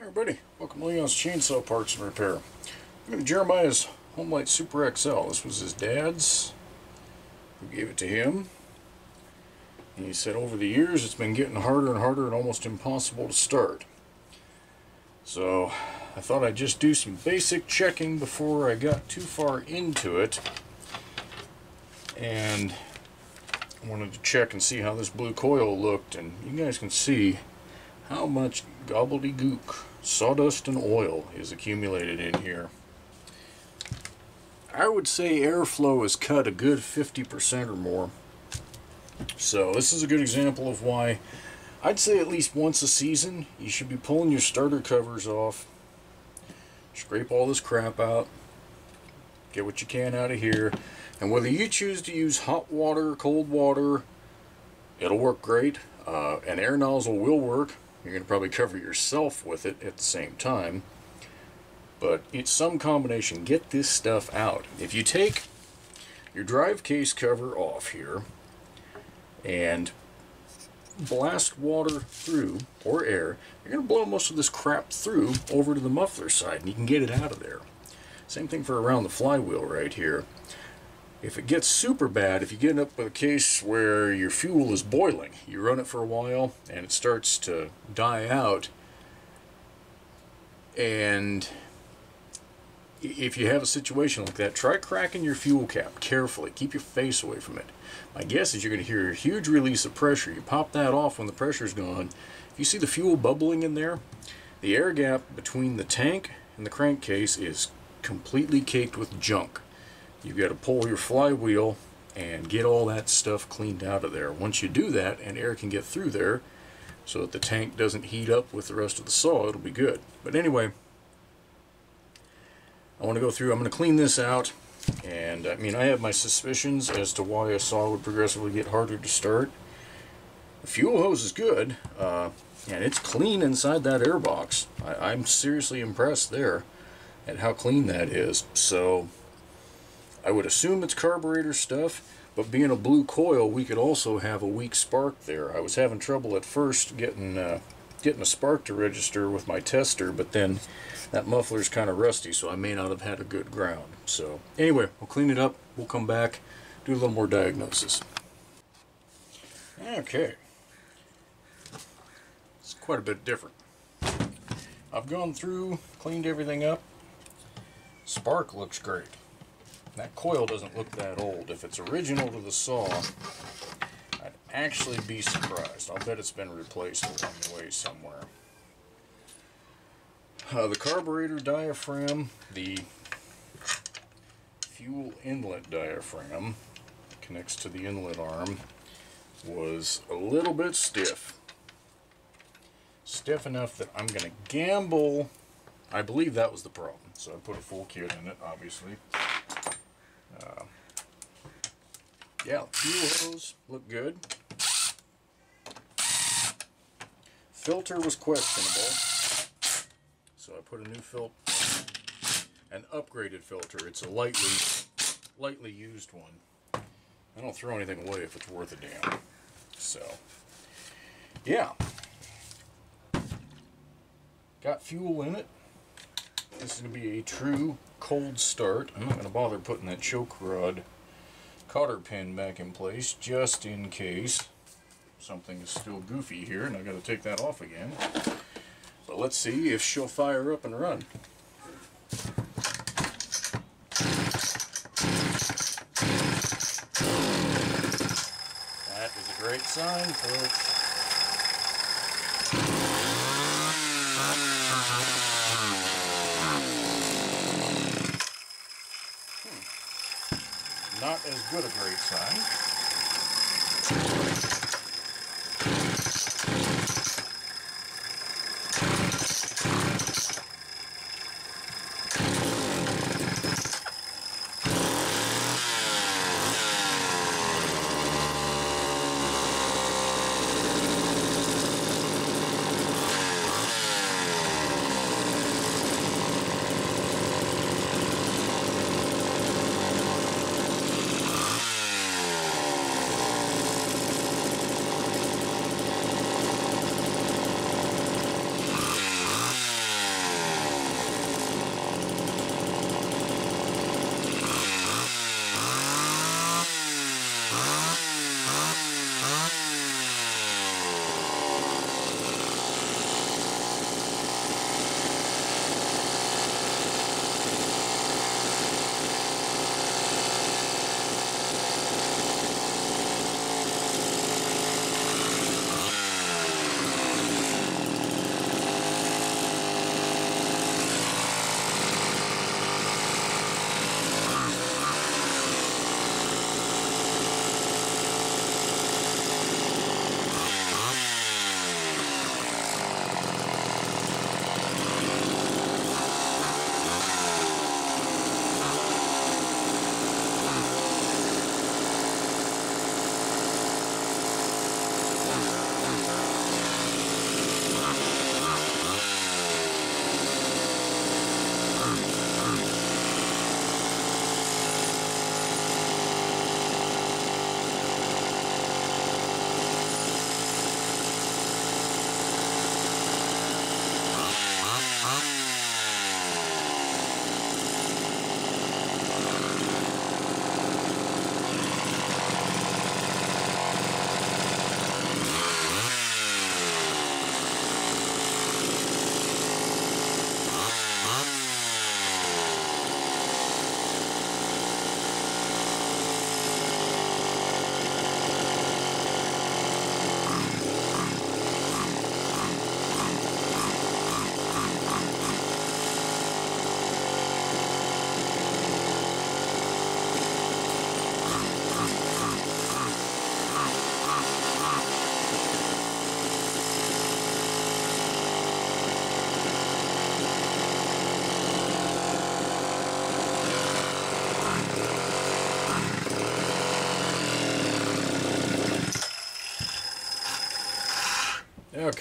Hey everybody, welcome to Leon's Chainsaw Parts and Repair. I'm going to Jeremiah's Homelite Super XL. This was his dad's, who gave it to him. And he said over the years it's been getting harder and harder and almost impossible to start. So I thought I'd just do some basic checking before I got too far into it. And I wanted to check and see how this blue coil looked, and you guys can see how much gobbledygook, sawdust and oil is accumulated in here. I would say airflow is cut a good 50% or more. So this is a good example of why I'd say at least once a season you should be pulling your starter covers off, scrape all this crap out, get what you can out of here, and whether you choose to use hot water or cold water, it'll work great. An air nozzle will work. You're going to probably cover yourself with it at the same time, but it's some combination. Get this stuff out. If you take your drive case cover off here and blast water through, or air, you're going to blow most of this crap through over to the muffler side, and you can get it out of there. Same thing for around the flywheel right here. If it gets super bad, if you get up with a case where your fuel is boiling, you run it for a while and it starts to die out, and if you have a situation like that, try cracking your fuel cap carefully. Keep your face away from it. My guess is you're going to hear a huge release of pressure. You pop that off when the pressure's gone. If you see the fuel bubbling in there, the air gap between the tank and the crankcase is completely caked with junk. You've got to pull your flywheel and get all that stuff cleaned out of there. Once you do that, and air can get through there so that the tank doesn't heat up with the rest of the saw, it'll be good. But anyway, I want to go through, I'm going to clean this out, and I mean, I have my suspicions as to why a saw would progressively get harder to start. The fuel hose is good, and it's clean inside that air box. I'm seriously impressed there at how clean that is. So I would assume it's carburetor stuff, but being a blue coil, we could also have a weak spark there. I was having trouble at first getting a spark to register with my tester, but then that muffler's kind of rusty, so I may not have had a good ground. So anyway, we'll clean it up, we'll come back, do a little more diagnosis. Okay, it's quite a bit different. I've gone through, cleaned everything up. Spark looks great. That coil doesn't look that old. If it's original to the saw, I'd actually be surprised. I'll bet it's been replaced along the way somewhere. The carburetor diaphragm, the fuel inlet diaphragm, connects to the inlet arm, was a little bit stiff. Stiff enough that I'm going to gamble. I believe that was the problem. So I put a full kit in it, obviously. Yeah, fuel hose looked good. Filter was questionable, so I put a new filter, an upgraded filter. It's a lightly used one. I don't throw anything away if it's worth a damn. So, yeah, got fuel in it. This is going to be a true cold start. I'm not going to bother putting that choke rod cotter pin back in place just in case something is still goofy here and I've got to take that off again. But let's see if she'll fire up and run. That is a great sign, folks. Not as good a great sign.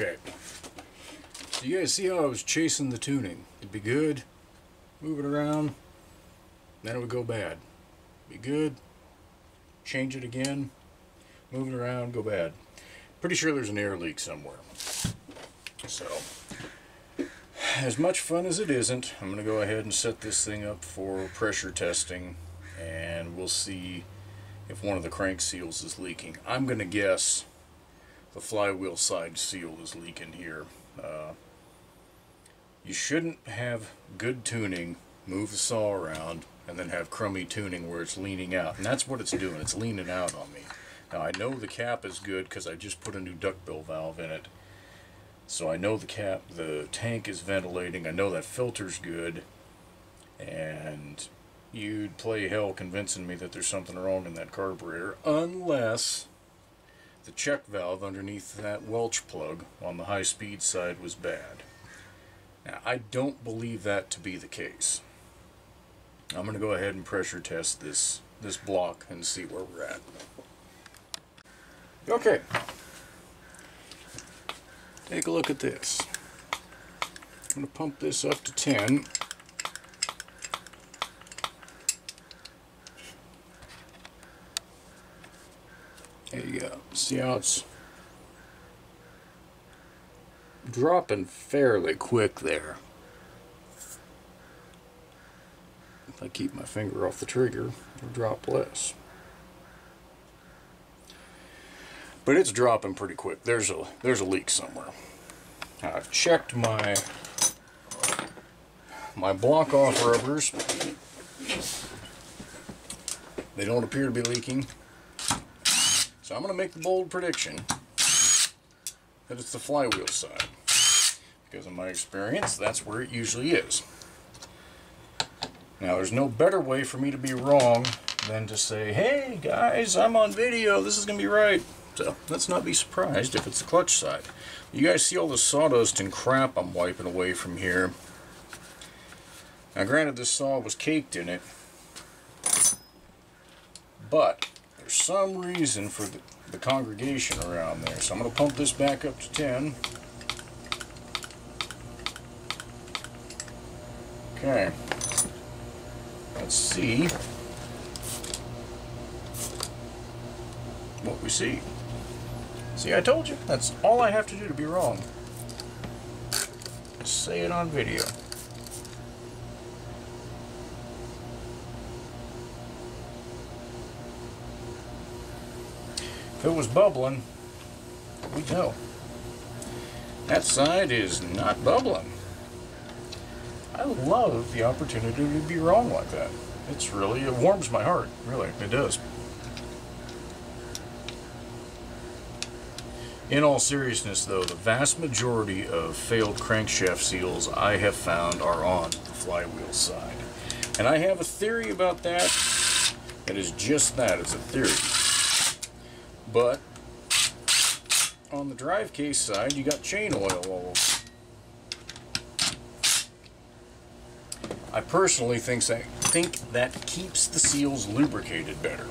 Okay. So you guys see how I was chasing the tuning? It'd be good, move it around, then it would go bad. Be good, change it again, move it around, go bad. Pretty sure there's an air leak somewhere. So, as much fun as it isn't, I'm going to go ahead and set this thing up for pressure testing, and we'll see if one of the crank seals is leaking. I'm going to guess the flywheel side seal is leaking here. You shouldn't have good tuning, move the saw around, and then have crummy tuning where it's leaning out. And that's what it's doing. It's leaning out on me. Now I know the cap is good because I just put a new duckbill valve in it. So I know the tank is ventilating. I know that filter's good. And you'd play hell convincing me that there's something wrong in that carburetor, unless the check valve underneath that Welch plug on the high-speed side was bad. Now, I don't believe that to be the case. I'm going to go ahead and pressure test this block and see where we're at. Okay. Take a look at this. I'm going to pump this up to 10. There you go. See how it's dropping fairly quick there. If I keep my finger off the trigger, it'll drop less. But it's dropping pretty quick. There's a leak somewhere. I've checked my block off rubbers. They don't appear to be leaking. So I'm going to make the bold prediction that it's the flywheel side. Because in my experience, that's where it usually is. Now, there's no better way for me to be wrong than to say, hey guys, I'm on video, this is going to be right. So let's not be surprised if it's the clutch side. You guys see all the sawdust and crap I'm wiping away from here. Now granted, this saw was caked in it, but there's some reason for the congregation around there. So I'm going to pump this back up to 10. Okay. Let's see what we see. See, I told you. That's all I have to do to be wrong. Just say it on video. If it was bubbling, we'd know. That side is not bubbling. I love the opportunity to be wrong like that. It warms my heart, really, it does. In all seriousness though, the vast majority of failed crankshaft seals I have found are on the flywheel side. And I have a theory about that. It is just that, it's a theory. But on the drive case side, you got chain oil all over. I personally think that keeps the seals lubricated better.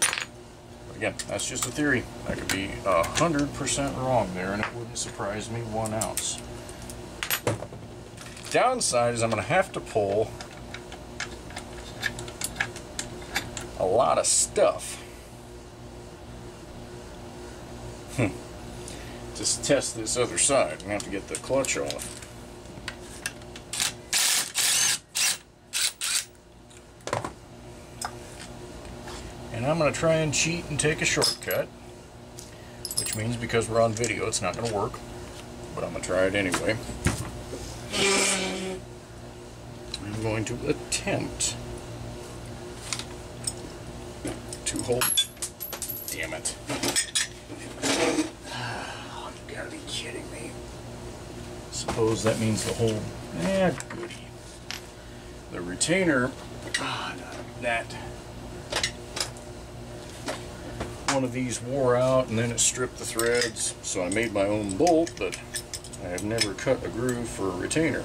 But again, that's just a theory. I could be 100% wrong there, and it wouldn't surprise me 1 ounce. Downside is I'm going to have to pull a lot of stuff. Just test this other side. I'm going to have to get the clutch off. And I'm going to try and cheat and take a shortcut, which means because we're on video it's not going to work, but I'm going to try it anyway. I'm going to attempt to hold. Damn it. Oh, you gotta be kidding me. Suppose that means the whole. Goody. The retainer. That. One of these wore out and then it stripped the threads, so I made my own bolt, but I have never cut a groove for a retainer.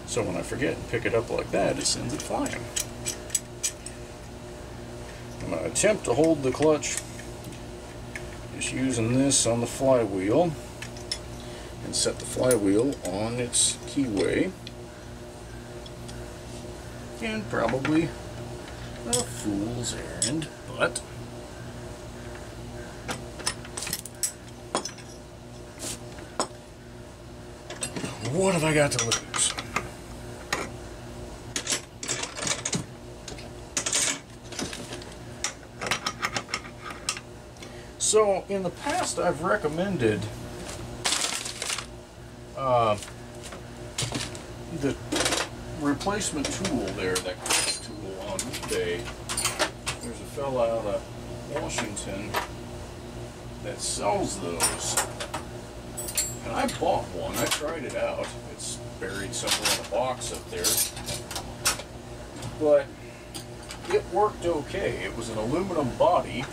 So when I forget and pick it up like that, it sends it flying. I'm going to attempt to hold the clutch Just using this on the flywheel and set the flywheel on its keyway. And probably a fool's errand, but what have I got to lose? So, in the past, I've recommended the replacement tool there, that craft tool on eBay. There's a fella out of Washington that sells those. And I bought one. I tried it out. It's buried somewhere in a box up there. But it worked okay. It was an aluminum body,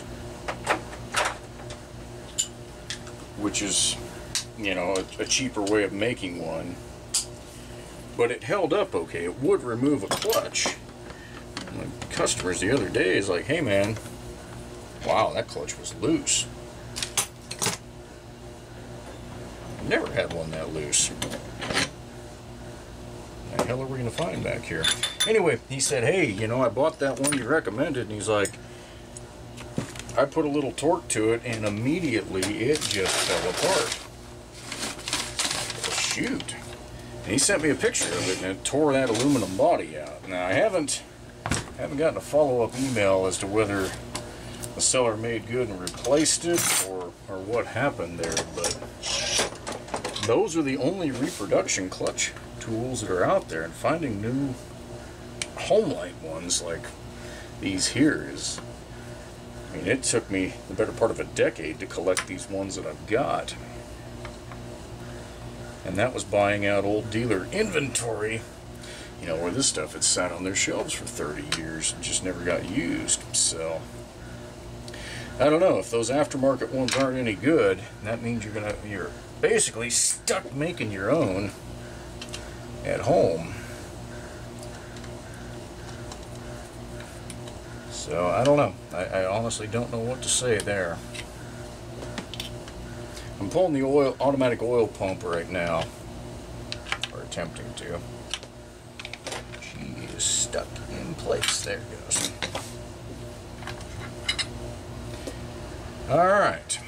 which is, you know, a cheaper way of making one. But it held up okay. It would remove a clutch. And my customers the other day is like, hey man, wow, that clutch was loose. Never had one that loose. What the hell are we going to find back here? Anyway, he said, hey, you know, I bought that one you recommended, and he's like, I put a little torque to it, and immediately it just fell apart. Well, shoot. And he sent me a picture of it, and it tore that aluminum body out. Now, I haven't gotten a follow-up email as to whether the seller made good and replaced it, or what happened there, but those are the only reproduction clutch tools that are out there, and finding new Homelite ones like these here is, I mean, it took me the better part of a decade to collect these ones that I've got. And that was buying out old dealer inventory, you know, where this stuff had sat on their shelves for 30 years and just never got used. So I don't know, if those aftermarket ones aren't any good, that means you're basically stuck making your own at home. So I don't know. I honestly don't know what to say there. I'm pulling the automatic oil pump right now, or attempting to. She is stuck in place. There it goes. Alright.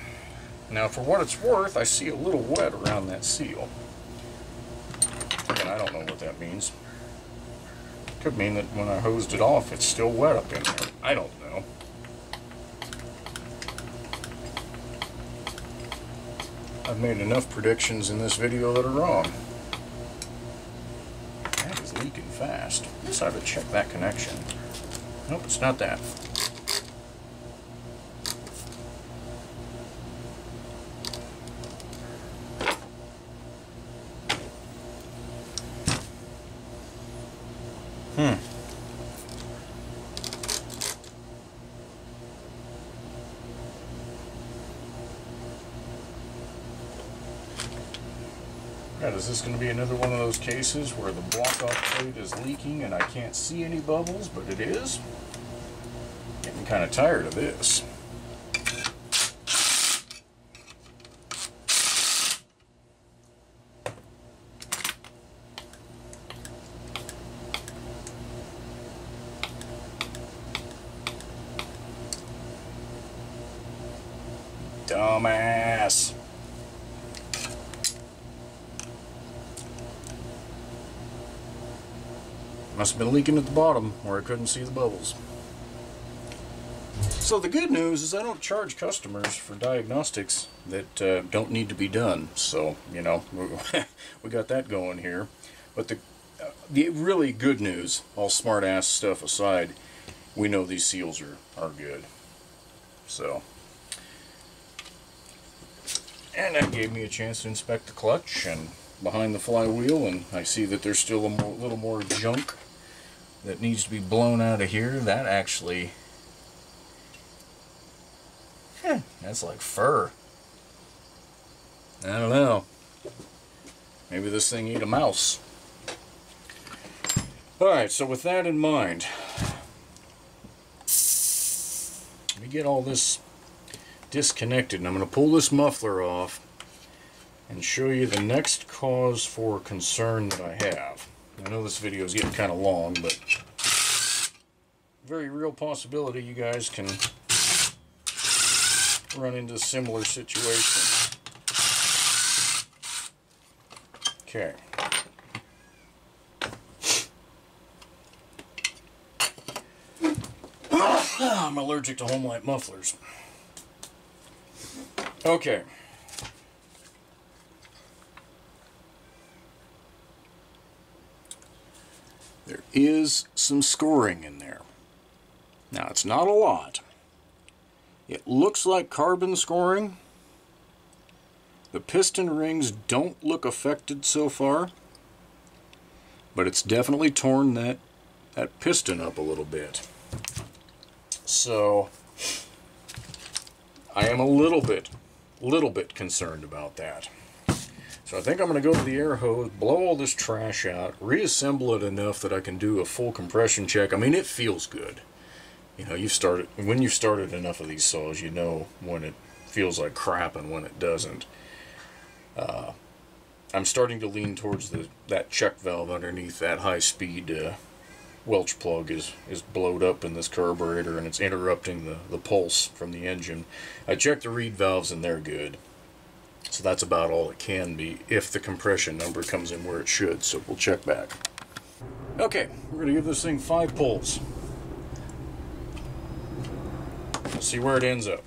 Now, for what it's worth, I see a little wet around that seal. And I don't know what that means. Could mean that when I hosed it off, it's still wet up in there. I don't know. I've made enough predictions in this video that are wrong. That is leaking fast. I guess I have to check that connection. Nope, it's not that. God, is this going to be another one of those cases where the block-off plate is leaking and I can't see any bubbles, but it is? Getting kind of tired of this. Dumbass. Must have been leaking at the bottom where I couldn't see the bubbles. So the good news is I don't charge customers for diagnostics that don't need to be done. So, you know, we got that going here. But the really good news, all smart ass stuff aside, we know these seals are good. So, and that gave me a chance to inspect the clutch and behind the flywheel, and I see that there's still a little more junk that needs to be blown out of here. That actually, that's like fur. I don't know. Maybe this thing ate a mouse. Alright, so with that in mind, let me get all this disconnected, and I'm going to pull this muffler off and show you the next cause for concern that I have. I know this video is getting kind of long, but very real possibility you guys can run into a similar situation. Okay. I'm allergic to Homelite mufflers. Okay. There is some scoring in there. Now, it's not a lot. It looks like carbon scoring. The piston rings don't look affected so far, but it's definitely torn that piston up a little bit. So I am a little bit concerned about that. So I think I'm going to go to the air hose, blow all this trash out, reassemble it enough that I can do a full compression check. I mean, it feels good. You know, when you've started enough of these saws, you know when it feels like crap and when it doesn't. I'm starting to lean towards that check valve underneath that high-speed Welch plug is blowed up in this carburetor, and it's interrupting the pulse from the engine. I checked the reed valves and they're good. So that's about all it can be if the compression number comes in where it should. So we'll check back. Okay, we're going to give this thing 5 pulls. Let's see where it ends up.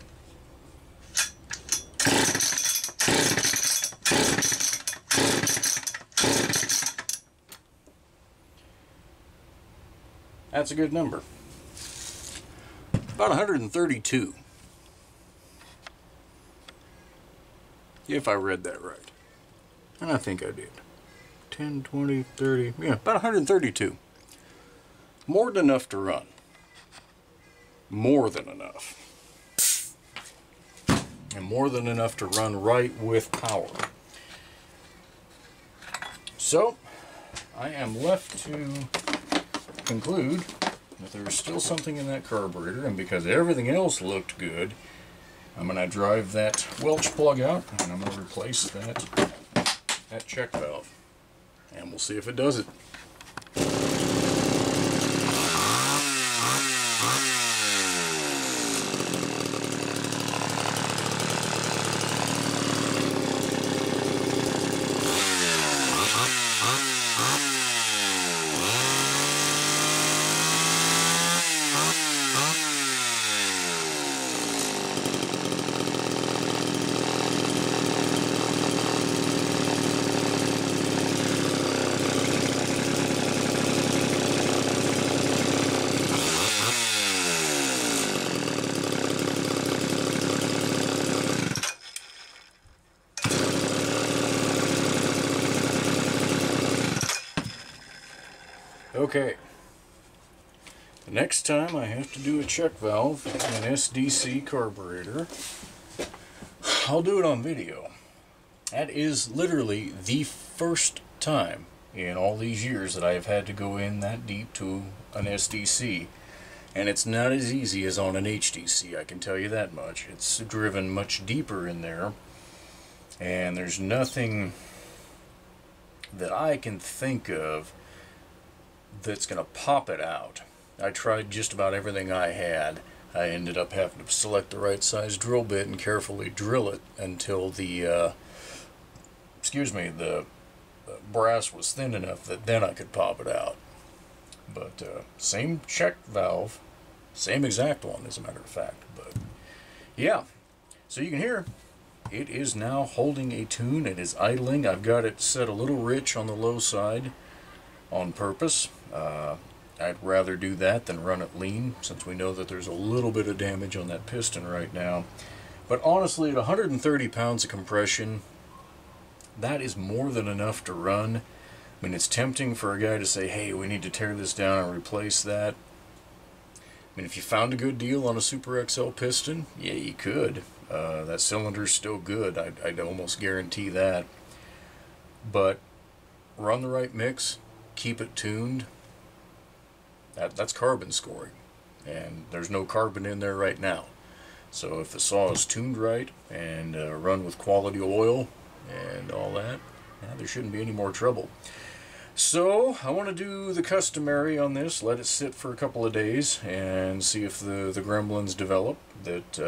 That's a good number. About 132. If I read that right. And I think I did. 10, 20, 30, yeah, about 132. More than enough to run. More than enough. And more than enough to run right with power. So, I am left to conclude that there's still something in that carburetor, and because everything else looked good, I'm going to drive that Welch plug out and I'm going to replace that check valve, and we'll see if it does it. Okay, the next time I have to do a check valve in an SDC carburetor, I'll do it on video. That is literally the first time in all these years that I have had to go in that deep to an SDC. And it's not as easy as on an HDC, I can tell you that much. It's driven much deeper in there, and there's nothing that I can think of that's going to pop it out. I tried just about everything I had. I ended up having to select the right size drill bit and carefully drill it until the brass was thin enough that then I could pop it out. But same check valve, same exact one as a matter of fact. But yeah, so you can hear it is now holding a tune. It is idling. I've got it set a little rich on the low side on purpose. I'd rather do that than run it lean, since we know that there's a little bit of damage on that piston right now. But honestly, at 130 pounds of compression, that is more than enough to run. I mean, it's tempting for a guy to say, hey, we need to tear this down and replace that. I mean, if you found a good deal on a Super XL piston, yeah, you could. That cylinder's still good. I'd almost guarantee that. But run the right mix, keep it tuned. That's carbon scoring, and there's no carbon in there right now. So if the saw is tuned right and run with quality oil and all that, yeah, there shouldn't be any more trouble. So I want to do the customary on this, let it sit for a couple of days and see if the gremlins develop that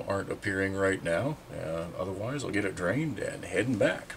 aren't appearing right now. Otherwise I'll get it drained and heading back.